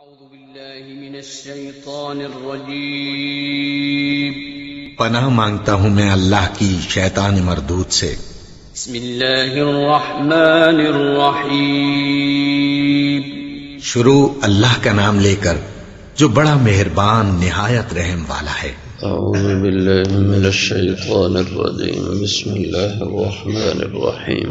أعوذ بالله من الشيطان الرجيم پناہ مانگتا ہوں میں اللہ کی شیطان مردود سے۔ بسم الله الرحمن الرحيم شروع اللہ کا نام لے کر جو بڑا مہربان نہایت رحم والا ہے۔ أعوذ بالله من الشيطان الرجيم بسم الله الرحمن الرحيم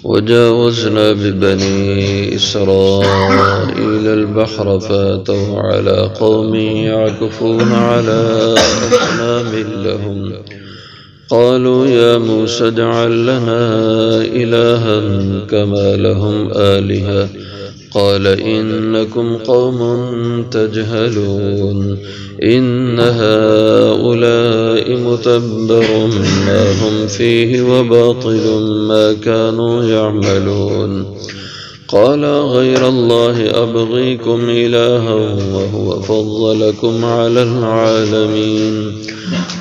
وجاوزنا ببني إسرائيل البحر فاتوا على قوم يعكفون على أصنام لهم قالوا يا موسى اجعل لنا إلها كما لهم آلهة قال إنكم قوم تجهلون إن هؤلاء متبر ما هم فيه وباطل ما كانوا يعملون قال غير الله أبغيكم إلها وهو فضلكم على العالمين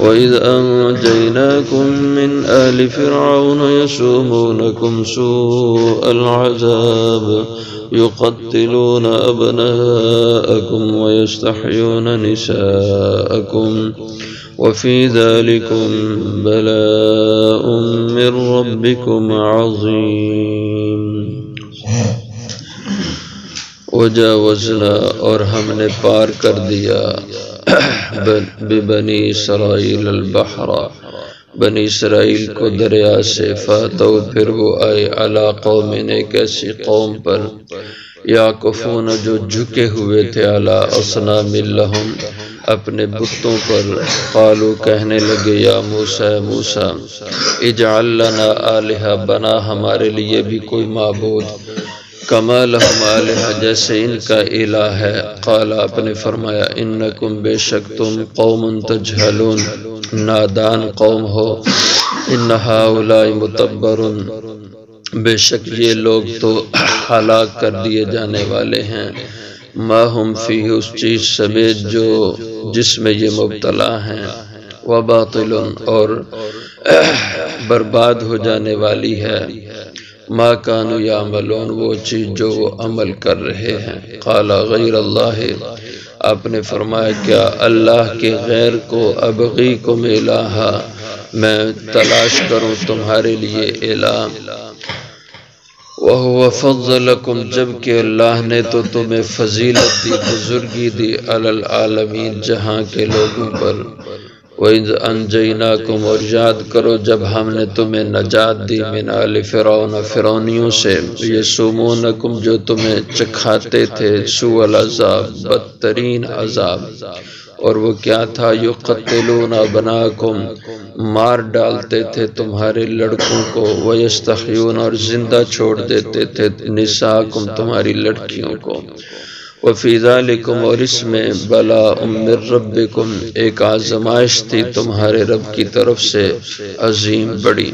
وإذ أنجيناكم من آل فرعون يسومونكم سوء العذاب يقتلون أبناءكم ويستحيون نساءكم وفي ذلكم بلاء من ربكم عظيم وجاوزنا اور ہم نے پار کر دیا ببنی اسرائیل البحر بنی اسرائیل کو دریا سے فاتو پھر وہ آئے علی قوم ایک ایسی قوم پر یعکفون جو جھکے ہوئے تھے علی اصنام لہم اپنے بتوں پر قالو کہنے لگے یا موسیٰ موسیٰ اجعل لنا آلہہ بنا ہمارے لیے بھی کوئی معبود کما لہم آلہہ جیسے ان کا الہ ہے قال آپ نے فرمایا انکم بے شک تم قوم تجہلون نادان قوم ہو ان ہؤلاء متبر بے شک یہ لوگ تو ہلاک کر دیے جانے والے ہیں ما ہم فیہ اس چیز سمیت جو جس میں یہ مبتلا ہیں وباطل اور برباد ہو جانے والی ہے ما کانوا یعملون وہ چیز جو وہ عمل کر رہے ہیں قال غیر اللہ آپ نے فرمایا کیا اللہ کے غیر کو ابغیکم الہا میں تلاش کروں تمہارے لیے الہ وَهُوَ فَضَّلَكُمْ جبکہ اللہ نے تو تمہیں فضیلت دی بزرگی دی علی العالمین جہاں کے لوگوں پر وَإِذْ أَنْجَيْنَاكُمْ اور یاد کرو جب ہم نے تمہیں نجات دی من آل فرعون فرعونیوں سے یسومونکم جو تمہیں چکھاتے تھے سوء العذاب بدترین عذاب اور وہ کیا تھا یقتلون ابناکم مار ڈالتے تھے تمہارے لڑکوں کو ویستحیون اور زندہ چھوڑ دیتے تھے نساءکم تمہاری لڑکیوں کو وفی ذالکم اور اس میں بلاء من ربکم ایک آزمائش تھی تمہارے رب کی طرف سے عظیم بڑی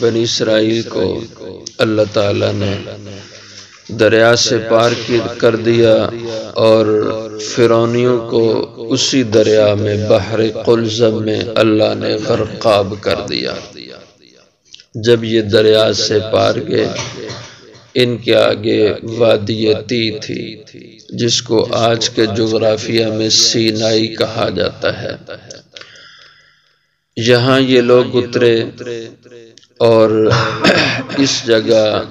بنی اسرائیل کو اللہ تعالیٰ نے دریا سے پار کر دیا اور فرعونیوں کو اسی دریا میں بحر قلزم میں اللہ نے غرقاب کر دیا جب یہ دریا سے پار گئے ان کے آگے وادی تی تھی جس کو آج کے جغرافیہ میں سینائی کہا جاتا ہے یہاں یہ لوگ اترے اور اس جگہ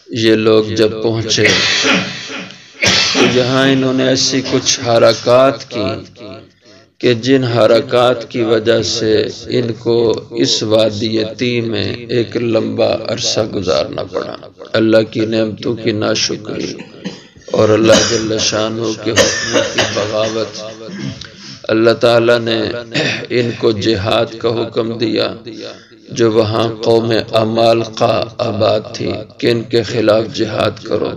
یہ لوگ جب پہنچے تو یہاں انہوں نے ایسی کچھ حرکات کی کہ جن حرکات کی وجہ سے ان کو اس وادی تی میں ایک لمبا عرصہ گزارنا پڑا اللہ کی نعمتوں کی ناشکری اور اللہ جل شانہ کے حکموں کی بغاوت اللہ تعالیٰ نے ان کو جہاد کا حکم دیا جو وہاں قوم عمالقہ آباد تھی کہ ان کے خلاف جہاد کرو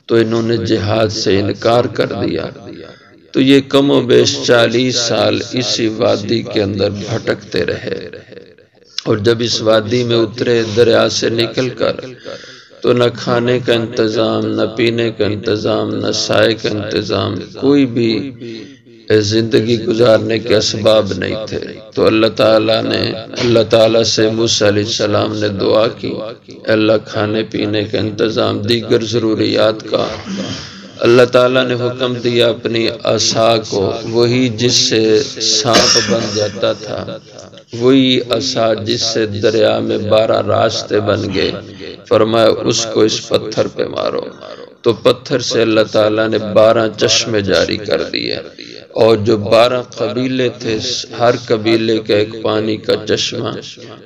تو انہوں نے جہاد سے انکار کر دیا تو یہ کم و بیش 40 سال اسی وادی کے اندر بھٹکتے رہے اور جب اس وادی میں اترے دریا سے نکل کر تو نہ کھانے کا انتظام نہ پینے کا انتظام نہ سائے کا انتظام کوئی بھی زندگی گزارنے کے اسباب نہیں تھے، تو اللہ تعالیٰ سے موسیٰ علیہ السلام نے دعا کی، اللہ کھانے پینے کا انتظام، دیگر ضروریات کا۔ اللہ تعالیٰ نے حکم دیا اپنی عصا کو، وہی جس سے سانپ بن جاتا تھا، وہی عصا جس سے دریا میں 12 راستے بن گئے، فرمایا اس کو اس پتھر پہ مارو، تو پتھر سے اللہ تعالیٰ نے 12 چشمے جاری کر دیے، اور جو 12 قبیلے تھے ہر قبیلے کا ایک پانی کا چشمہ،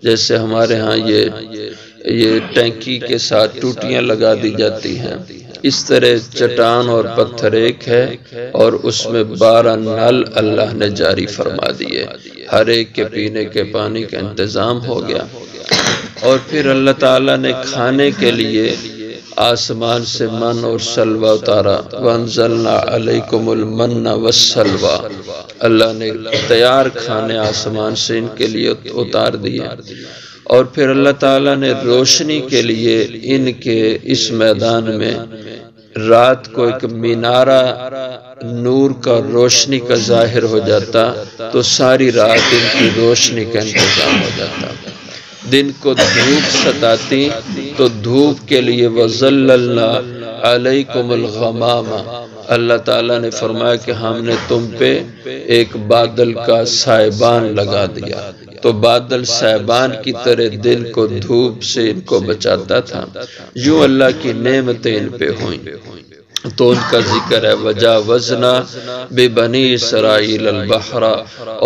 جیسے ہمارے ہاں یہ ٹینکی کے ساتھ ٹوٹیاں لگا دی جاتی ہیں، اس طرح چٹان اور پتھر ایک ہے، اور اس میں 12 نل اللہ نے جاری فرما دیے، ہر ایک کے پینے کے پانی کا انتظام ہو گیا۔ اور پھر اللہ تعالیٰ نے کھانے کے لیے آسمان سے من اور سلوہ اتارا، وَأَنزَلْنَا عَلَيْكُمُ الْمَنَّ وَالسَّلْوَىٰ، اللہ نے تیار کھانے آسمان سے ان کے لیے اتار دیے۔ اور پھر اللہ تعالیٰ نے روشنی کے لیے ان کے اس میدان میں رات کو ایک مینارہ نور کا روشنی کا ظاہر ہو جاتا، تو ساری رات ان کی روشنی کا انتظام ہو جاتا۔ دن کو دھوپ ستاتی تو دھوپ کے لیے وَظَلَّلْنَا عَلَيْكُمُ الْغَمَامَ، اللہ تعالیٰ نے فرمایا کہ ہم نے تم پہ ایک بادل کا سائبان لگا دیا، تو بادل سائبان کی طرح دن کو دھوپ سے ان کو بچاتا تھا۔ یوں اللہ کی نعمتیں ان پہ ہوئیں، تو ان کا ذکر ہے وجاوزنا ببنی اسرائیل البحر،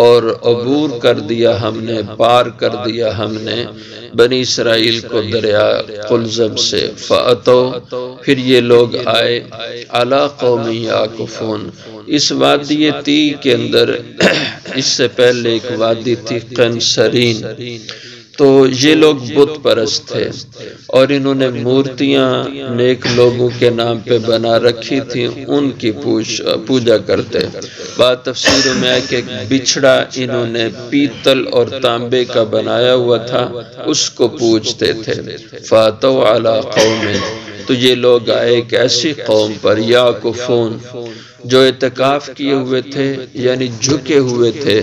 اور عبور کر دیا ہم نے، پار کر دیا ہم نے بنی اسرائیل کو دریا قلزم سے، فَأَتَوْا، پھر یہ لوگ آئے، عَلَىٰ قَوْمٍ يَعْكُفُونَ، اس وادی تی کے اندر اس سے پہلے ایک وادی تھی قنسرین، تو یہ لوگ بت پرست تھے، اور انہوں نے مورتیاں نیک لوگوں کے نام پہ بنا رکھی تھی، ان کی پوجا کرتے۔ بعض تفسیروں میں ہے کہ ایک بچھڑا انہوں نے پیتل اور تانبے کا بنایا ہوا تھا، اس کو پوجتے تھے۔ فَأَتَوْا عَلَىٰ قَوْمٍ، تو یہ لوگ آئے ایک ایسی قوم پر، یعکفون، جو اعتکاف کیے ہوئے تھے، یعنی جھکے ہوئے تھے،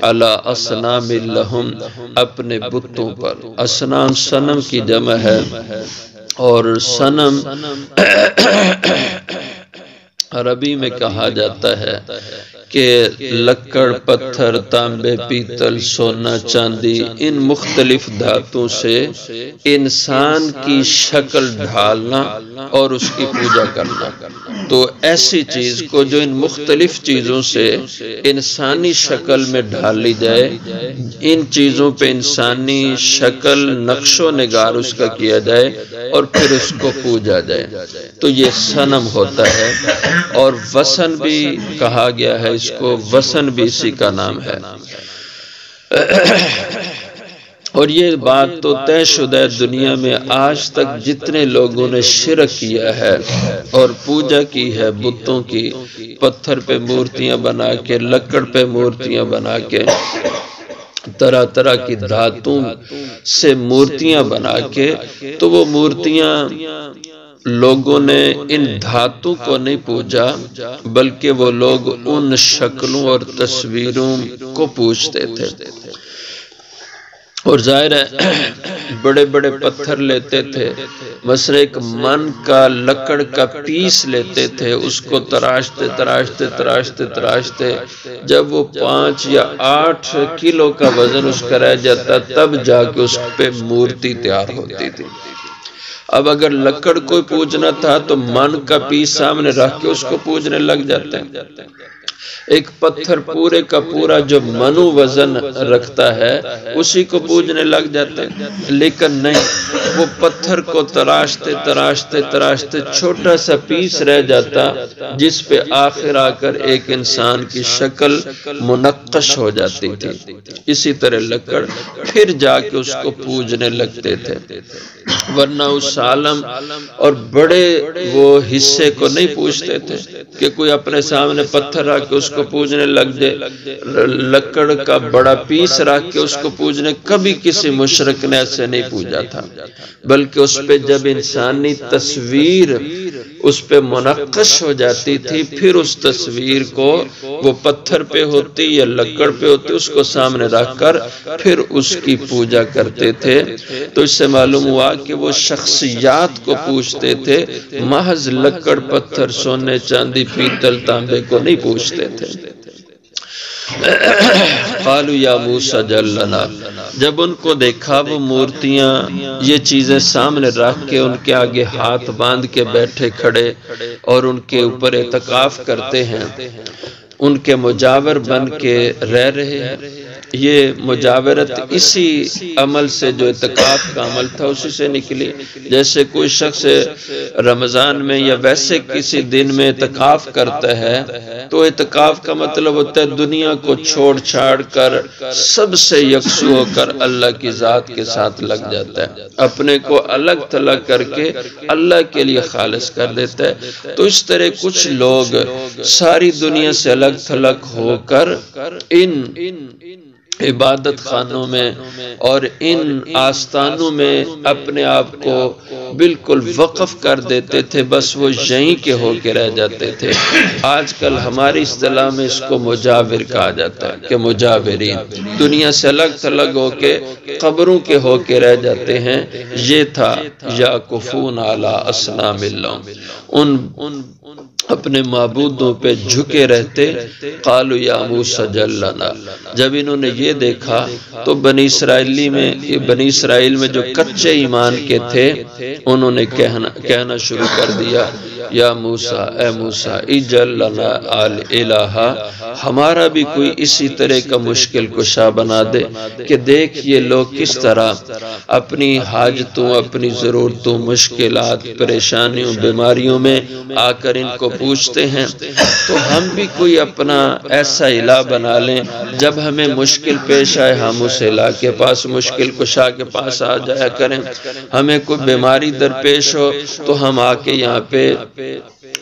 علی اصنام لہم، اپنے بتوں پر۔ اصنام صنم کی جمع ہے، اور صنم عربی میں کہا جاتا ہے کہ لکڑ، پتھر، تانبے، پیتل، سونا، چاندی، ان مختلف دھاتوں سے انسان کی شکل ڈھالنا اور اس کی پوجا کرنا۔ تو ایسی چیز کو جو ان مختلف چیزوں سے انسانی شکل میں ڈھال لی جائے، ان چیزوں پہ انسانی شکل نقش و نگار اس کا کیا جائے اور پھر اس کو پوجا جائے، تو یہ صنم ہوتا ہے۔ اور وثن بھی کہا گیا ہے اس کو، وثن بھی اسی کا نام ہے۔ اور یہ بات تو طے شدہ ہے، دنیا میں آج تک جتنے لوگوں نے شرک کیا ہے اور پوجا کی ہے بتوں کی، پتھر پہ مورتیاں بنا کے، لکڑ پہ مورتیاں بنا کے، طرح طرح کی دھاتوں سے مورتیاں بنا کے، تو وہ مورتیاں لوگوں نے ان دھاتوں کو نہیں پوجا، بلکہ وہ لوگ ان شکلوں اور تصویروں کو پوجتے تھے۔ اور ظاہر ہے بڑے بڑے پتھر لیتے تھے، مثلا ایک من کا لکڑ کا پیس لیتے تھے، اس کو تراشتے تراشتے تراشتے تراشتے، جب وہ 5 یا 8 کلو کا وزن اس کا رہ جاتا، تب جا کے اس پہ مورتی تیار ہوتی تھی۔ اب اگر لکڑ کو پوجنا تھا تو من کا پیس سامنے رکھ کے اس کو پوجنے لگ جاتے ہیں۔ ایک پتھر پورے کا پورا جو منو وزن رکھتا ہے اسی کو پوجنے لگ جاتے ہیں، لیکن نہیں، وہ پتھر کو تراشتے تراشتے تراشتے چھوٹا سا پیس رہ جاتا، جس پہ آخر آ کر ایک انسان کی شکل منقش ہو جاتی تھی۔ اسی طرح لکڑ پھر جا کے اس کو پوجنے لگتے تھے، ورنہ اس عالم اور بڑے وہ حصے کو نہیں پوجتے تھے کہ کوئی اپنے سامنے پتھر رکھ کے اس کو پوجنے لگ جائے، لکڑ کا بڑا پیس رکھ کے اس کو پوجنے، کبھی کسی مشرک نے ایسے نہیں پوجا تھا، بلکہ اس پہ جب انسانی تصویر اس پہ منقش ہو جاتی تھی، پھر اس تصویر کو وہ پتھر پہ ہوتی یا لکڑ پہ ہوتی اس کو سامنے رکھ کر پھر اس کی پوجا کرتے تھے۔ تو اس سے معلوم ہوا کہ وہ شخصیات کو پوجتے تھے، محض لکڑ پتھر سونے چاندی پیتل تانبے کو نہیں پوجتے تھے۔ قالوا یا موسیٰ اجعل لنا، جب ان کو دیکھا وہ مورتیاں یہ چیزیں سامنے رکھ کے ان کے آگے ہاتھ باندھ کے بیٹھے کھڑے اور ان کے اوپر اعتکاف کرتے ہیں، ان کے مجاور بن کے رہ رہے ہیں۔ یہ مجاورت اسی عمل سے جو اعتکاف کا عمل تھا اسی سے نکلی۔ جیسے کوئی شخص رمضان میں یا ویسے کسی دن میں اعتکاف کرتا ہے تو اعتکاف کا مطلب ہوتا ہے دنیا کو چھوڑ چھاڑ کر سب سے یکسو ہو کر اللہ کی ذات کے ساتھ لگ جاتا ہے، اپنے کو الگ تھلگ کر کے اللہ کے لیے خالص کر دیتا ہے۔ تو اس طرح کچھ لوگ ساری دنیا سے الگ تھلگ ہو کر ان عبادت خانوں میں اور ان آستانوں میں اپنے آپ کو بالکل وقف کر دیتے تھے، بس وہ یہیں کے ہو کے رہ جاتے تھے۔ آج کل ہماری اصطلاح میں اس کو مجاور کہا جاتا ہے کہ مجاورین دنیا سے الگ تھلگ ہو کے قبروں کے ہو کے رہ جاتے ہیں۔ یہ تھا یعکفون علی اصنام لہم، ان اپنے معبودوں پہ جھکے رہتے۔ قالوا یا موسیٰ اجعل لنا، جب انہوں نے یہ دیکھا تو بنی اسرائیل میں جو کچے ایمان کے تھے انہوں نے کہنا شروع کر دیا، یا موسیٰ، اے موسیٰ اجعل لنا الہا، ہمارا بھی کوئی اسی طرح کا مشکل کشا بنا دے کہ دیکھ یہ لوگ کس طرح اپنی حاجتوں، اپنی ضرورتوں، مشکلات، پریشانیوں، بیماریوں میں آ کر ان کو پوچھتے ہیں، تو ہم بھی کوئی اپنا ایسا الہ بنا لیں جب ہمیں مشکل پیش آئے ہم اس الہ کے پاس، مشکل کشا کے پاس آ جایا کریں۔ ہمیں کوئی بیماری درپیش ہو تو ہم آ کے یہاں پہ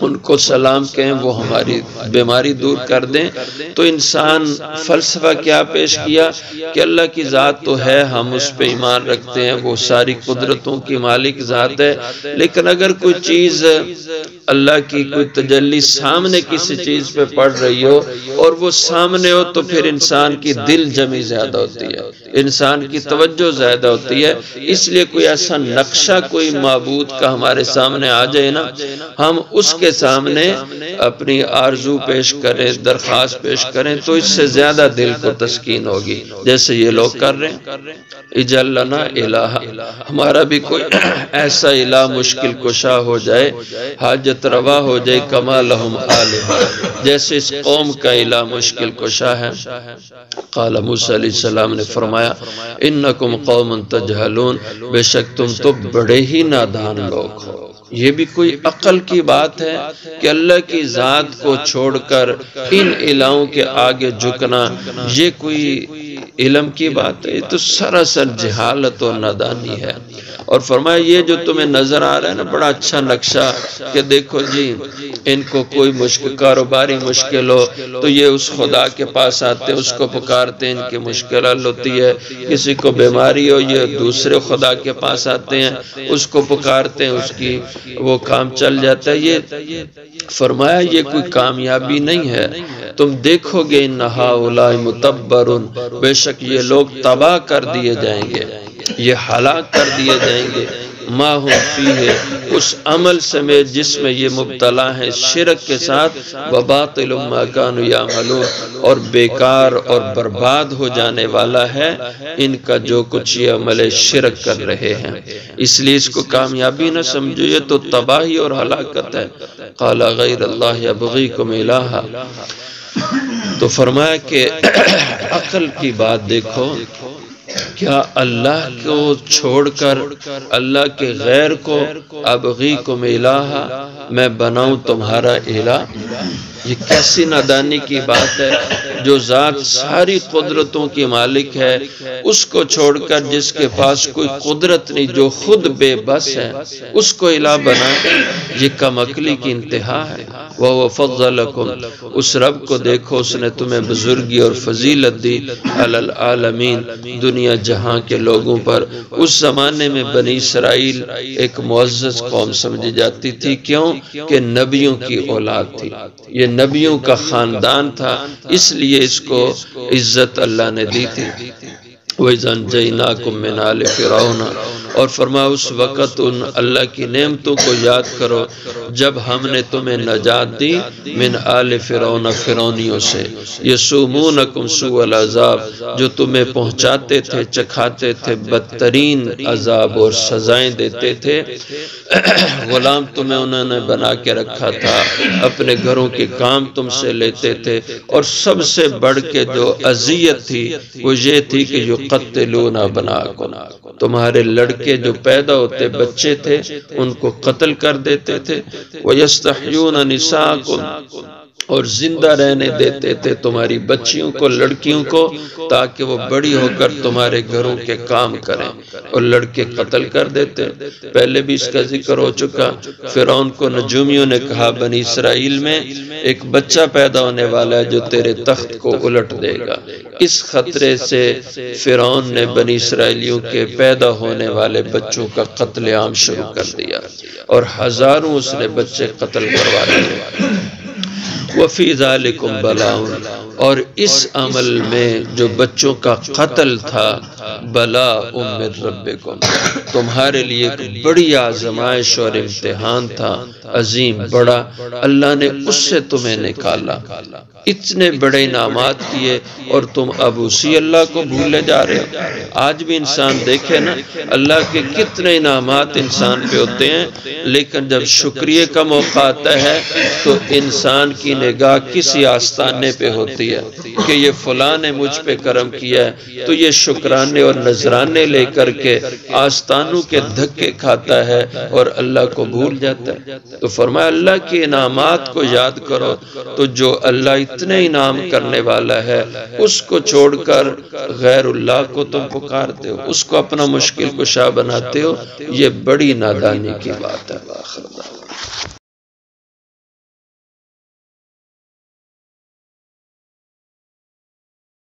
ان کو سلام کہیں، وہ ہماری بیماری دور کر دیں۔ تو انسان فلسفہ کیا پیش کیا کہ اللہ کی ذات تو ہے، ہم اس پہ ایمان رکھتے ہیں، وہ ساری قدرتوں کی مالک ذات ہے، لیکن اگر کوئی چیز اللہ کی کوئی تجلی سامنے کسی چیز پہ پڑ رہی ہو اور وہ سامنے ہو تو پھر انسان کی دل جمی زیادہ ہوتی ہے، انسان کی توجہ زیادہ ہوتی ہے۔ اس لیے کوئی ایسا نقشہ کوئی معبود کا ہمارے سامنے آ جائے نا، ہم اس کے سامنے اپنی آرزو پیش کریں، درخواست پیش کریں تو اس سے زیادہ دل کو تسکین ہوگی، جیسے یہ لوگ کر رہے ہیں۔ اجعل لنا الہ، ہمارا بھی کوئی ایسا الہ مشکل کشا ہو جائے، حاجت روا ہو جائے، کما لہم آلہہ، جیسے اس قوم کا الہ مشکل کشا ہے۔ قال موسیٰ علیہ السلام نے فرمایا انکم قوم تجہلون، بے شک تم تو بڑے ہی نادان لوگ ہو۔ یہ بھی کوئی عقل کی بات ہے کہ اللہ کی ذات کو چھوڑ کر ان الہوں کے آگے جھکنا، یہ کوئی علم کی بات ہے؟ یہ تو سراسر جہالت اور نادانی ہے۔ اور فرمایا یہ جو تمہیں نظر آ رہا ہے نا بڑا اچھا نقشہ کہ دیکھو جی ان کو کوئی کاروباری مشکل ہو تو یہ اس خدا کے پاس آتے، اس کو پکارتے، ان کی مشکل حل ہوتی ہے، کسی کو بیماری ہو یہ دوسرے خدا کے پاس آتے ہیں، اس کو پکارتے ہیں، اس کی وہ کام چل جاتا ہے۔ یہ فرمایا یہ کوئی کامیابی نہیں ہے، تم دیکھو گے ان ہؤلاء متبر، بے شک یہ لوگ تباہ کر دیے جائیں گے، یہ ہلاک کر دیے جائیں گے، ما ہم فیہ، اس عمل سمیت جس میں یہ مبتلا ہیں شرک کے ساتھ، وباطل ما کانوا یعملون، اور بیکار اور برباد ہو جانے والا ہے ان کا جو کچھ یہ عمل شرک کر رہے ہیں، اس لیے اس کو کامیابی نہ سمجھو، یہ تو تباہی اور ہلاکت ہے۔ قال غیر اللہ ابغیکم الہا، تو فرمایا کہ عقل کی بات دیکھو، کیا اللہ کو چھوڑ کر اللہ کے غیر کو ابغیکم الہا، میں بناؤں تمہارا الہ؟ یہ کیسی نادانی کی بات ہے، جو ذات ساری قدرتوں کی مالک ہے اس کو چھوڑ کر جس کے پاس کوئی قدرت نہیں، جو خود بے بس ہے، اس کو الہ بنا، یہ کم عقلی کی انتہا ہے۔ وَهُوَ فَضَّلَكُمْ، اس رب کو دیکھو اس نے تمہیں بزرگی اور فضیلت دی، علی العالمین، دنیا دنیا جہاں کے لوگوں پر اس زمانے میں بنی اسرائیل ایک معزز قوم سمجھی جاتی تھی. کیوں کہ نبیوں کی اولاد تھی, یہ نبیوں کا خاندان تھا, اس لیے اس کو عزت اللہ نے دی تھی. وَإِذَا أَنْجَيْنَاكُمْ مِنْ آلِ فِرْعَوْنَ, اور فرمایا اس وقت ان اللہ کی نعمتوں کو یاد کرو جب ہم نے تمہیں نجات دی من آل فرعون, فرعونیوں سے, یسومونکم سوء العذاب, جو تمہیں پہنچاتے تھے چکھاتے تھے بدترین عذاب اور سزائیں دیتے تھے. غلام تمہیں انہوں نے بنا کے رکھا تھا, اپنے گھروں کے کام تم سے لیتے تھے, اور سب سے بڑھ کے جو اذیت تھی وہ یہ تھی کہ یقتلون ابناءکم, تمہارے لڑکے جو پیدا ہوتے بچے تھے ان کو قتل کر دیتے تھے. وَيَسْتَحْيُونَ نِسَاءَكُمْ, اور زندہ رہنے دیتے تھے تمہاری بچیوں کو, لڑکیوں کو, تاکہ وہ بڑی ہو کر تمہارے گھروں کے کام کریں, اور لڑکے قتل کر دیتے. پہلے بھی اس کا ذکر ہو چکا. فرعون کو نجومیوں نے کہا بنی اسرائیل میں ایک بچہ پیدا ہونے والا ہے جو تیرے تخت کو الٹ دے گا. اس خطرے سے فرعون نے بنی اسرائیلیوں کے پیدا ہونے والے بچوں کا قتل عام شروع کر دیا, اور ہزاروں اس نے بچے قتل کروا دیے. وَفِي ذَلِكُمْ بَلَاءٌ, اور اس عمل میں جو بچوں کا قتل تھا بلاء من ربکم, تمہارے لیے ایک بڑی آزمائش اور امتحان تھا, عظیم بڑا. اللہ نے اس سے تمہیں نکالا, اتنے بڑے انعامات کیے, اور تم اب اسی اللہ کو بھولے جا رہے ہو. آج بھی انسان دیکھے نا, اللہ کے کتنے انعامات انسان پہ ہوتے ہیں, لیکن جب شکریہ کا موقع آتا ہے تو انسان کی نگاہ کسی آستانے پہ ہوتی ہے کہ یہ فلاں نے مجھ پہ کرم کیا ہے, تو یہ شکرانے اور نذرانے لے کر کے آستانوں کے دھکے کھاتا ہے اور اللہ کو بھول جاتا ہے. تو فرمایا اللہ کے انعامات کو یاد کرو. تو جو اللہ اتنے انعام کرنے والا ہے اس کو چھوڑ کر غیر اللہ کو تم پکارتے ہو, اس کو اپنا مشکل کشا بناتے ہو, یہ بڑی نادانی کی بات ہے.